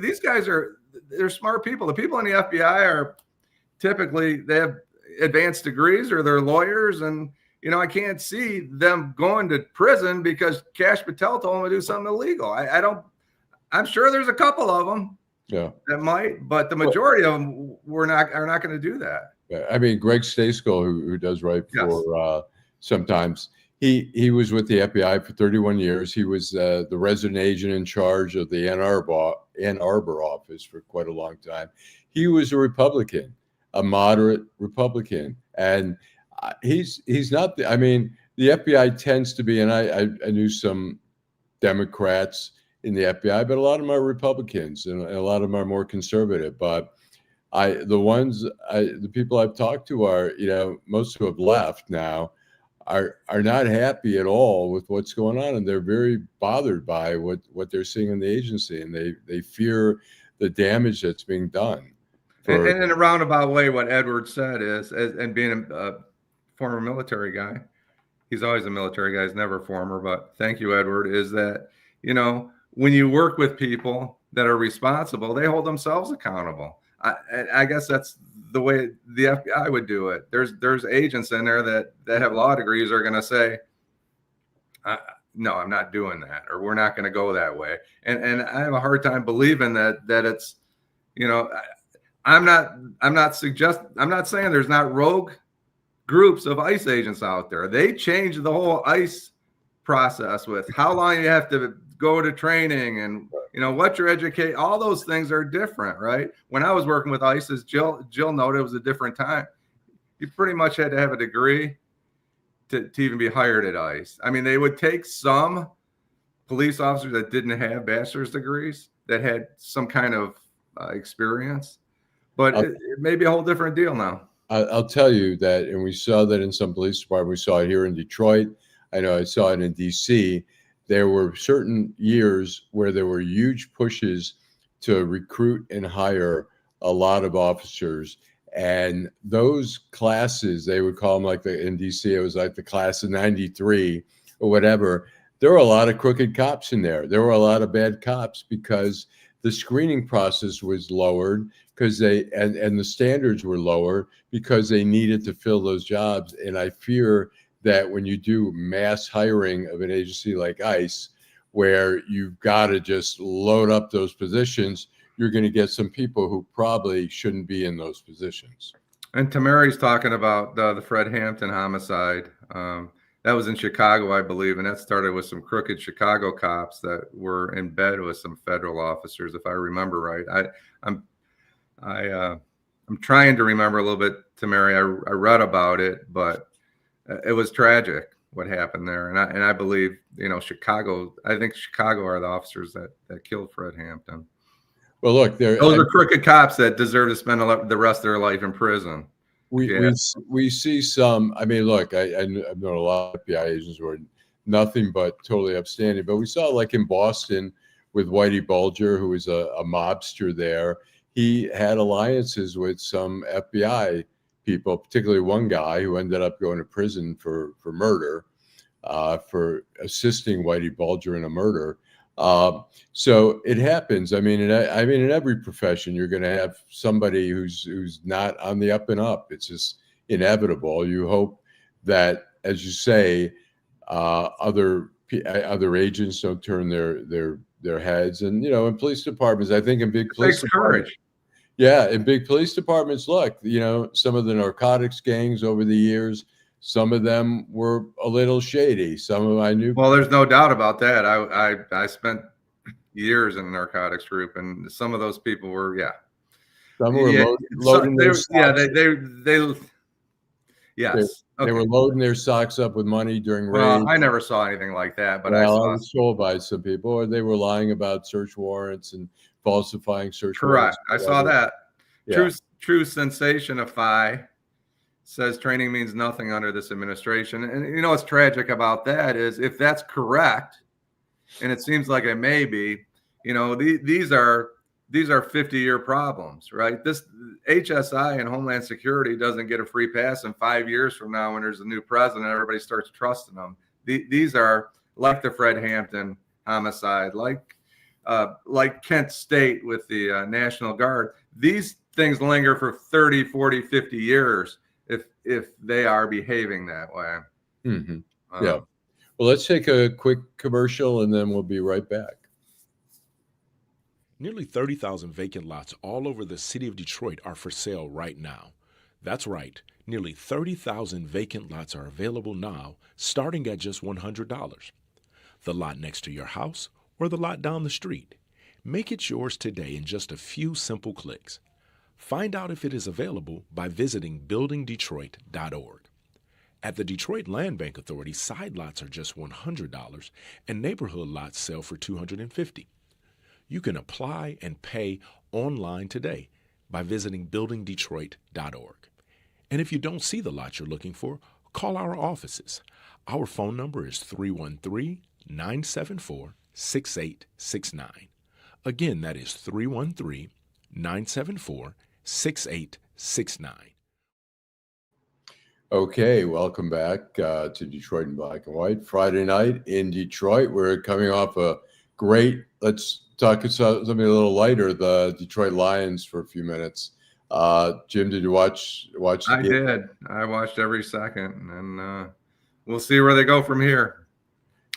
These guys they're smart people. The people in the FBI are typically, they have advanced degrees or they're lawyers, and I can't see them going to prison because Kash Patel told them to do something illegal. I'm sure there's a couple of them Yeah. that might, but the majority of them are not going to do that. I mean, Greg Stayskill, who does write for sometimes, he was with the FBI for 31 years. He was the resident agent in charge of the Ann Arbor office for quite a long time. He was a Republican, a moderate Republican, and he's not. I mean, the FBI tends to be, and I knew some Democrats in the FBI, but a lot of them are Republicans, and a lot of them are more conservative. But the people I've talked to are, most who have left now are not happy at all with what's going on, and they're very bothered by what they're seeing in the agency, and they fear the damage that's being done. And in a roundabout way, what Edward said is, and being a former military guy, he's always a military guy, he's never former, but thank you, Edward, is that, when you work with people that are responsible, they hold themselves accountable. I guess that's the way the FBI would do it. There's agents in there that have law degrees are going to say, no, I'm not doing that, or we're not going to go that way. And I have a hard time believing that it's, I'm not saying there's not rogue groups of ICE agents out there. They changed the whole ICE process with how long you have to go to training and what your educate. All those things are different, right? When I was working with ICE, as Jill noted, it was a different time. You pretty much had to have a degree to even be hired at ICE. I mean, they would take some police officers that didn't have bachelor's degrees that had some kind of experience, but it may be a whole different deal now. I'll tell you that, and we saw that in some police departments. We saw it here in Detroit. I know I saw it in DC. There were certain years where there were huge pushes to recruit and hire a lot of officers. And those classes, they would call them in DC, it was like the class of 93 or whatever. There were a lot of crooked cops in there. There were a lot of bad cops because the screening process was lowered because and the standards were lower because they needed to fill those jobs. And I fear that when you do mass hiring of an agency like ICE, where you've got to just load up those positions, you're going to get some people who probably shouldn't be in those positions. And Tamari's talking about the Fred Hampton homicide. That was in Chicago, I believe, and that started with some crooked Chicago cops that were in bed with some federal officers, if I remember right. I'm trying to remember a little bit, Tamari. I read about it, but it was tragic what happened there, and I believe Chicago. I think Chicago are the officers that killed Fred Hampton. Well, look, those are crooked cops that deserve to spend the rest of their life in prison. We see some. I mean, look, I've known a lot of FBI agents who are nothing but totally upstanding, but we saw in Boston with Whitey Bulger, who was a mobster there. He had alliances with some FBI people, particularly one guy who ended up going to prison for murder, for assisting Whitey Bulger in a murder. So it happens. I mean, in every profession, you're going to have somebody who's not on the up and up. It's just inevitable. You hope that, as you say, other agents don't turn their heads. And in police departments, I think in big police departments, yeah, in big police departments, look, some of the narcotics gangs over the years, some of them were a little shady. Some of them I knew. Well, there's no doubt about that. I spent years in a narcotics group, and some of those people were, Some were loading their socks. They were loading their socks up with money during raids. Well, I never saw anything like that, but I was told by some people, or they were lying about search warrants and falsifying search warrants. Correct. I saw that. Yeah. True Sensationify says training means nothing under this administration. And what's tragic about that is, if that's correct, and it seems like it may be, these are 50-year problems, right? This HSI and Homeland Security doesn't get a free pass in 5 years from now when there's a new president. Everybody starts trusting them. These are like the Fred Hampton homicide, like Kent State with the National Guard. These things linger for 30, 40, 50 years if they are behaving that way. Mm-hmm. Yeah. Well, let's take a quick commercial and then we'll be right back. Nearly 30,000 vacant lots all over the city of Detroit are for sale right now. That's right, nearly 30,000 vacant lots are available now, starting at just $100. The lot next to your house or the lot down the street. Make it yours today in just a few simple clicks. Find out if it is available by visiting buildingdetroit.org. At the Detroit Land Bank Authority, side lots are just $100 and neighborhood lots sell for $250. You can apply and pay online today by visiting buildingdetroit.org. And if you don't see the lot you're looking for, call our offices. Our phone number is 313-974-6869. Again, that is 313-974-6869. Okay, welcome back to Detroit in Black and White. Friday night in Detroit. We're coming off a great, let's talk something a little lighter, the Detroit Lions for a few minutes. Jim, did you watch the I game? did. I watched every second, and we'll see where they go from here.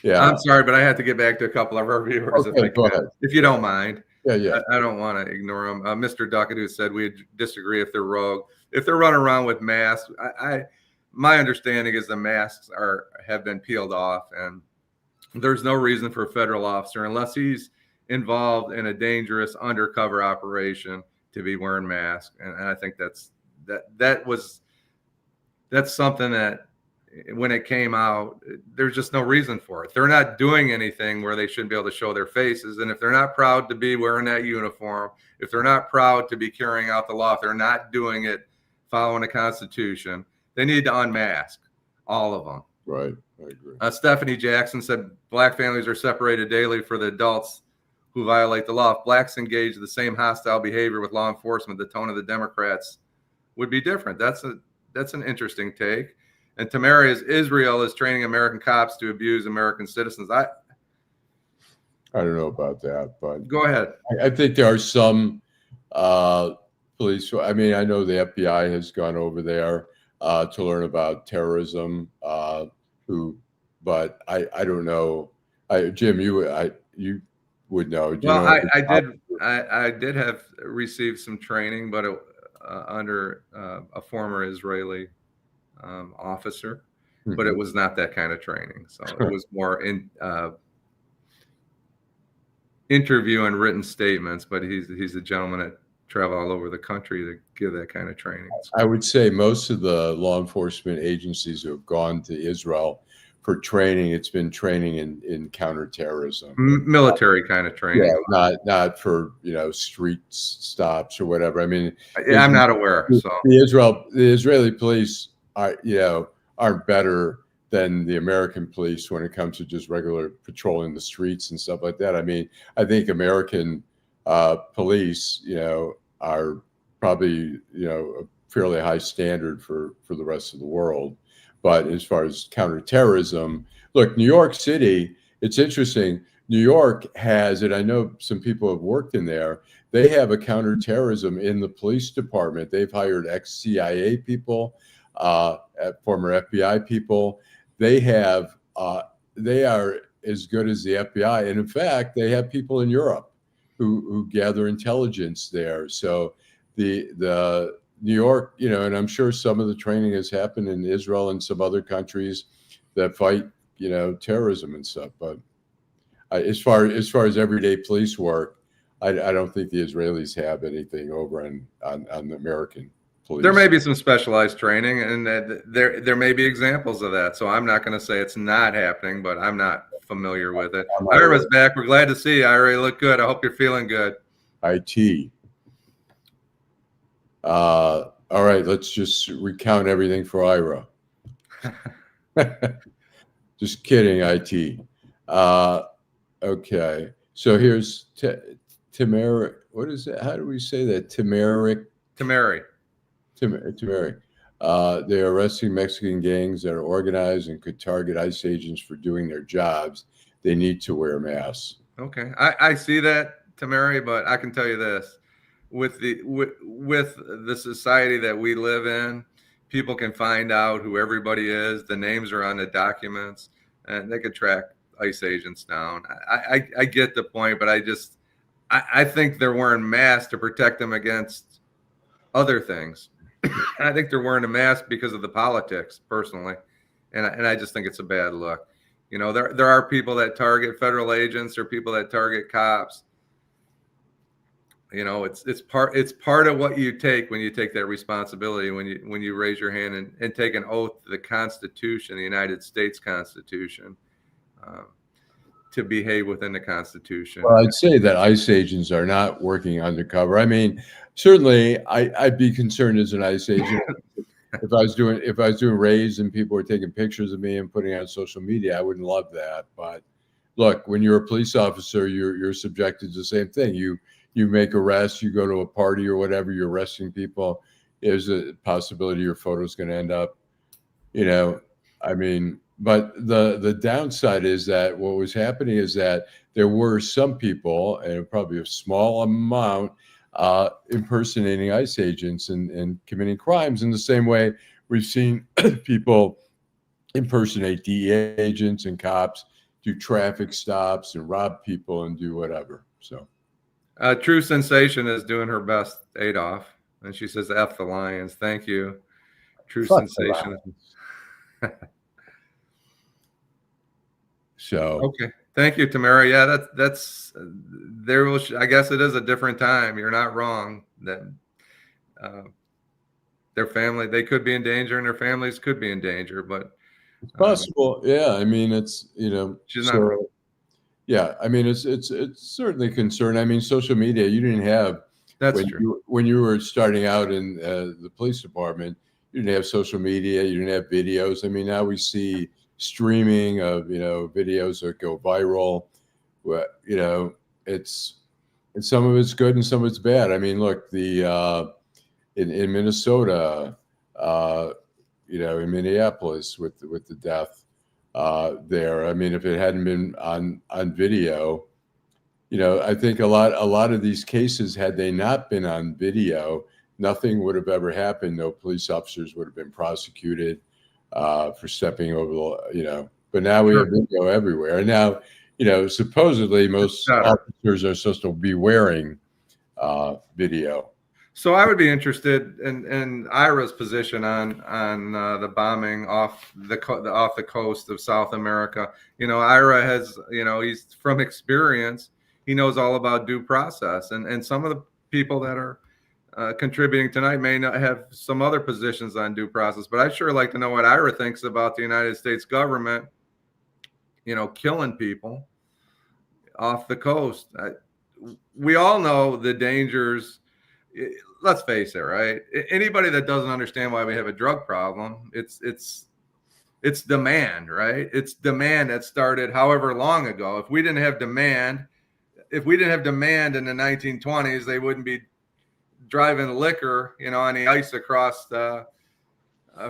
Yeah. I'm sorry, but I had to get back to a couple of our viewers, Okay, go ahead. if you don't mind. Yeah. I don't want to ignore them. Mr. Duckett said we disagree if they're rogue. If they're running around with masks, my understanding is the masks have been peeled off, and there's no reason for a federal officer, unless he's involved in a dangerous undercover operation, to be wearing masks. And I think that's something that, when it came out, there's just no reason for it. They're not doing anything where they shouldn't be able to show their faces. And if they're not proud to be wearing that uniform, if they're not proud to be carrying out the law, if they're not doing it following the Constitution, they need to unmask, all of them. Right, I agree. Stephanie Jackson said black families are separated daily for the adults who violate the law. If blacks engage in the same hostile behavior with law enforcement, the tone of the Democrats would be different. That's an interesting take. And Tamara Israel is training American cops to abuse American citizens. I don't know about that, but go ahead. I think there are some police. I mean, I know the FBI has gone over there to learn about terrorism. But I don't know. Jim, you would know. I did have received some training, but under a former Israeli officer, but it was not that kind of training. So it was more interview and written statements. But he's a gentleman that travel all over the country to give that kind of training. I would say most of the law enforcement agencies who have gone to Israel for training, it's been training in counterterrorism, military kind of training. Yeah, not for street stops or whatever. I mean, I'm not aware. So the Israeli police aren't better than the American police when it comes to just regular patrolling the streets and stuff like that. I mean, I think American police, are probably, a fairly high standard for the rest of the world. But as far as counterterrorism, look, New York City, it's interesting. New York has it. I know some people have worked in there. They have a counterterrorism in the police department. They've hired ex-CIA people, former FBI people. They are as good as the FBI. And in fact, they have people in Europe who gather intelligence there. So the New York, and I'm sure some of the training has happened in Israel and some other countries that fight, terrorism and stuff. But as far as everyday police work, I don't think the Israelis have anything over on the American police. There may be some specialized training, and there may be examples of that. So I'm not going to say it's not happening, but I'm not familiar with it. Ira's back. We're glad to see you, Ira. You look good. I hope you're feeling good. IT. All right, let's just recount everything for Ira. Just kidding, IT. Okay, so here's Tamara. What is that? How do we say that? Tamari. They're arresting Mexican gangs that are organized and could target ICE agents for doing their jobs. They need to wear masks. Okay, I see that, Tamari, but I can tell you this. With the society that we live in, people can find out who everybody is. The names are on the documents, and they could track ICE agents down. I get the point, but I think they're wearing masks to protect them against other things. I think they're wearing a mask because of the politics, personally, and I just think it's a bad look. There are people that target federal agents or people that target cops. It's part of what you take when you take that responsibility, when you raise your hand and take an oath to the Constitution, the United States Constitution, to behave within the Constitution. Well, I'd say that ICE agents are not working undercover. I mean, certainly I'd be concerned as an ICE agent if I was doing raids and people were taking pictures of me and putting it on social media. I wouldn't love that. But look, when you're a police officer, you're subjected to the same thing. You make arrests, you go to a party or whatever, you're arresting people. There's a possibility your photo's going to end up, I mean, but the downside is that what was happening is that there were some people, and probably a small amount, impersonating ICE agents and committing crimes in the same way we've seen people impersonate DEA agents and cops, do traffic stops and rob people and do whatever. So True Sensation is doing her best, Adolph, and she says, F the Lions. Thank you. True Sensation. So okay, thank you, Tamara. Yeah, that's there will. I guess it is a different time. You're not wrong. That their family, they could be in danger, and their families could be in danger. But it's possible. Yeah, I mean, it's she's not wrong. Yeah, I mean, it's certainly a concern. I mean, social media. You didn't have when you were starting out in the police department. You didn't have social media. You didn't have videos. I mean, now we see streaming of videos that go viral. It's some of it's good and some of it's bad. I mean, look, the in Minnesota, in Minneapolis with the death there. I mean, if it hadn't been on video, I think a lot of these cases, had they not been on video, nothing would have ever happened. No police officers would have been prosecuted for stepping over but now we have video everywhere. And now, supposedly most officers are supposed to be wearing video. So I would be interested in Ira's position on the bombing off the coast of South America. Ira has, he's from experience. He knows all about due process, and some of the people that are contributing tonight may not have some other positions on due process, but I'd sure like to know what Ira thinks about the United States government, killing people off the coast. We all know the dangers. Let's face it, right? Anybody that doesn't understand why we have a drug problem, it's demand, right? It's demand that started however long ago. If we didn't have demand in the 1920s, they wouldn't be driving liquor, on the ice across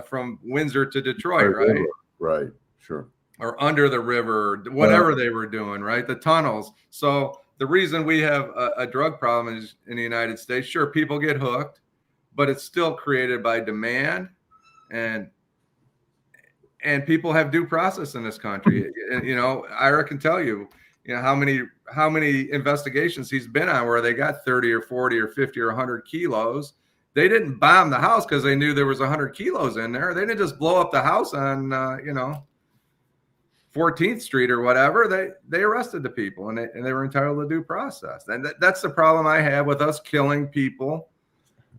from Windsor to Detroit, right? Right, sure. Or under the river, whatever they were doing, right? The tunnels. So the reason we have a drug problem is in the United States, sure, people get hooked, but it's still created by demand, and people have due process in this country. And, Ira can tell you, how many investigations he's been on where they got 30 or 40 or 50 or 100 kilos. They didn't bomb the house because they knew there was 100 kilos in there. They didn't just blow up the house on, 14th Street or whatever. They arrested the people, and they were entitled to due process. And that's the problem I have with us killing people.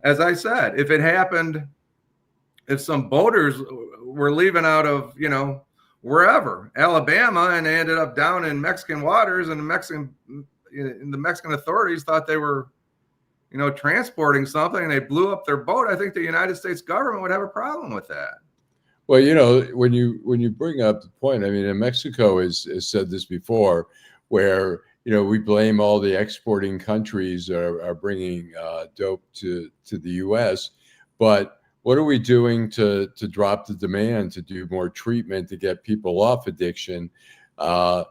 As I said, if it happened, if some boaters were leaving out of, wherever, Alabama, and they ended up down in Mexican waters, and the Mexican authorities thought they were, transporting something, and they blew up their boat, I think the United States government would have a problem with that. Well, when you bring up the point, I mean, in Mexico has said this before, where we blame all the exporting countries are bringing dope to the U.S., but what are we doing to drop the demand, to do more treatment, to get people off addiction? The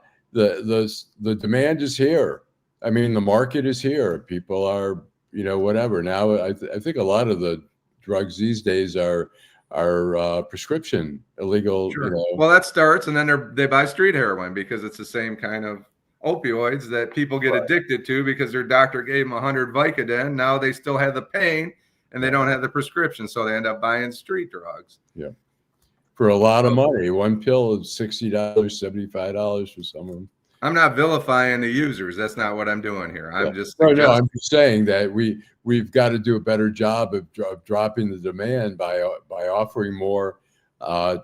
demand is here. I mean, the market is here. People are, whatever. Now, I think a lot of the drugs these days are prescription, illegal. Sure. Well, that starts, and then they buy street heroin because it's the same kind of opioids that people get addicted to because their doctor gave them 100 Vicodin. Now they still have the pain and they don't have the prescription, so they end up buying street drugs. Yeah. For a lot of money. One pill is $60, $75 for someone. I'm not vilifying the users. That's not what I'm doing here. I'm just no. I'm just saying that we've got to do a better job of dropping the demand by offering more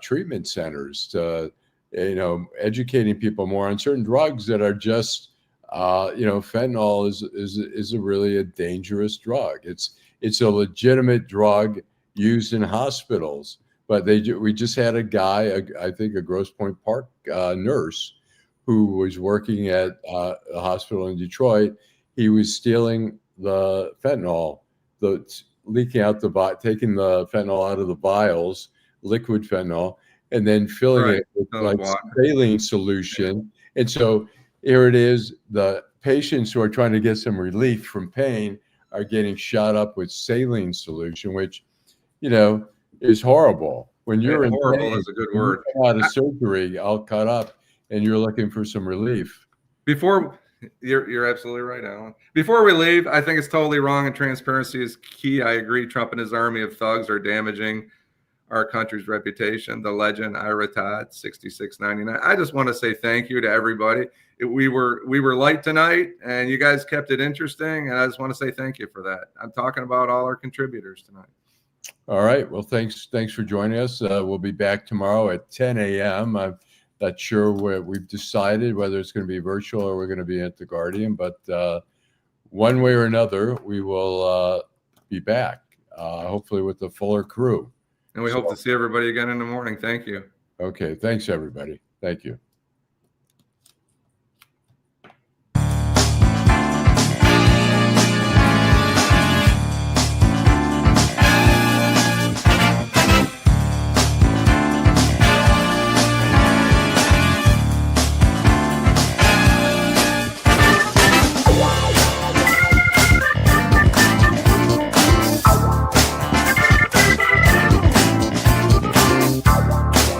treatment centers to, educating people more on certain drugs that are just, fentanyl is a really a dangerous drug. It's a legitimate drug used in hospitals, but we just had a guy, I think a Grosse Pointe Park nurse, who was working at a hospital in Detroit. He was stealing the fentanyl, leaking out taking the fentanyl out of the vials, liquid fentanyl, and then filling it with like saline solution. And so here it is, the patients who are trying to get some relief from pain are getting shot up with saline solution, which, is horrible. When you're in horrible pain, is a good word. You come out of surgery, all cut up, and you're looking for some relief. You're absolutely right, Alan. Before we leave, I think it's totally wrong, and transparency is key. I agree. Trump and his army of thugs are damaging our country's reputation. The legend Ira Todd, 66.99. I just want to say thank you to everybody. We were light tonight, and you guys kept it interesting, and I just want to say thank you for that. I'm talking about all our contributors tonight. All right. Well, thanks for joining us. We'll be back tomorrow at 10 a.m. I'm not sure we've decided whether it's going to be virtual or we're going to be at the Guardian, but one way or another, we will be back, hopefully with a fuller crew. And we hope to see everybody again in the morning. Thank you. Okay. Thanks, everybody. Thank you.